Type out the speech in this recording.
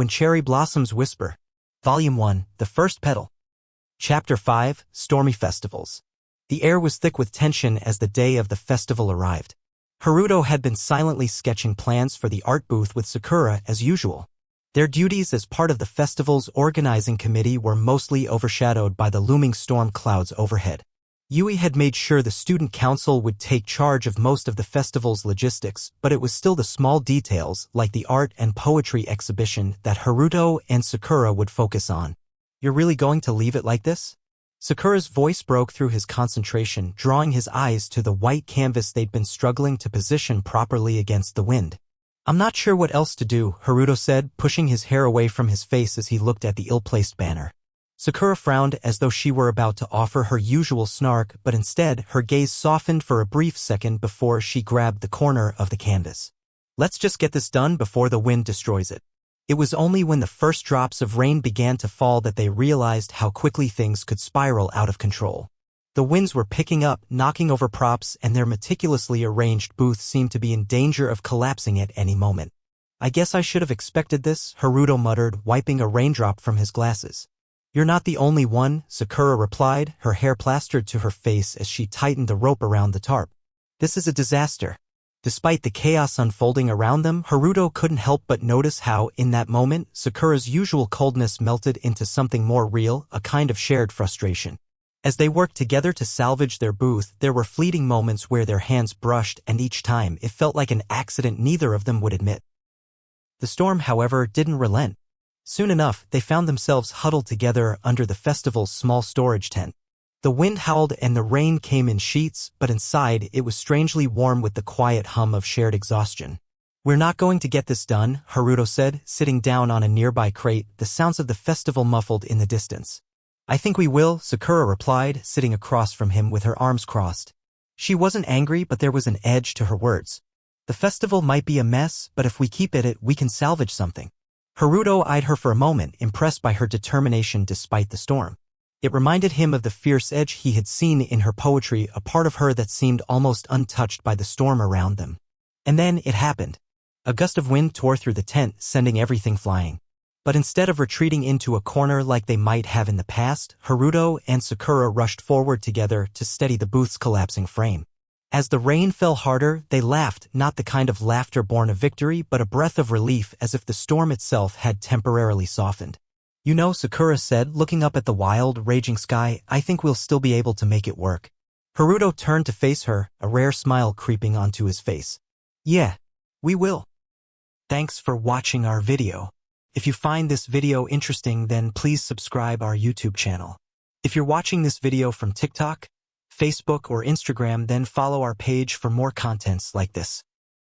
When Cherry Blossoms Whisper. Volume 1, The First Petal. Chapter 5, Stormy Festivals. The air was thick with tension as the day of the festival arrived. Haruto had been silently sketching plans for the art booth with Sakura as usual. Their duties as part of the festival's organizing committee were mostly overshadowed by the looming storm clouds overhead. Yui had made sure the student council would take charge of most of the festival's logistics, but it was still the small details, like the art and poetry exhibition, that Haruto and Sakura would focus on. "You're really going to leave it like this?" Sakura's voice broke through his concentration, drawing his eyes to the white canvas they'd been struggling to position properly against the wind. "I'm not sure what else to do," Haruto said, pushing his hair away from his face as he looked at the ill-placed banner. Sakura frowned as though she were about to offer her usual snark, but instead her gaze softened for a brief second before she grabbed the corner of the canvas. "Let's just get this done before the wind destroys it." It was only when the first drops of rain began to fall that they realized how quickly things could spiral out of control. The winds were picking up, knocking over props, and their meticulously arranged booth seemed to be in danger of collapsing at any moment. "I guess I should have expected this," Haruto muttered, wiping a raindrop from his glasses. "You're not the only one," Sakura replied, her hair plastered to her face as she tightened the rope around the tarp. "This is a disaster." Despite the chaos unfolding around them, Haruto couldn't help but notice how, in that moment, Sakura's usual coldness melted into something more real, a kind of shared frustration. As they worked together to salvage their booth, there were fleeting moments where their hands brushed, and each time it felt like an accident neither of them would admit. The storm, however, didn't relent. Soon enough, they found themselves huddled together under the festival's small storage tent. The wind howled and the rain came in sheets, but inside it was strangely warm with the quiet hum of shared exhaustion. "We're not going to get this done," Haruto said, sitting down on a nearby crate, the sounds of the festival muffled in the distance. "I think we will," Sakura replied, sitting across from him with her arms crossed. She wasn't angry, but there was an edge to her words. "The festival might be a mess, but if we keep at it, we can salvage something." Haruto eyed her for a moment, impressed by her determination despite the storm. It reminded him of the fierce edge he had seen in her poetry, a part of her that seemed almost untouched by the storm around them. And then it happened. A gust of wind tore through the tent, sending everything flying. But instead of retreating into a corner like they might have in the past, Haruto and Sakura rushed forward together to steady the booth's collapsing frame. As the rain fell harder, they laughed, not the kind of laughter born of victory, but a breath of relief, as if the storm itself had temporarily softened. "You know," Sakura said, looking up at the wild, raging sky, "I think we'll still be able to make it work." Haruto turned to face her, a rare smile creeping onto his face. "Yeah, we will." Thanks for watching our video. If you find this video interesting, then please subscribe our YouTube channel. If you're watching this video from TikTok, Facebook, or Instagram, then follow our page for more contents like this.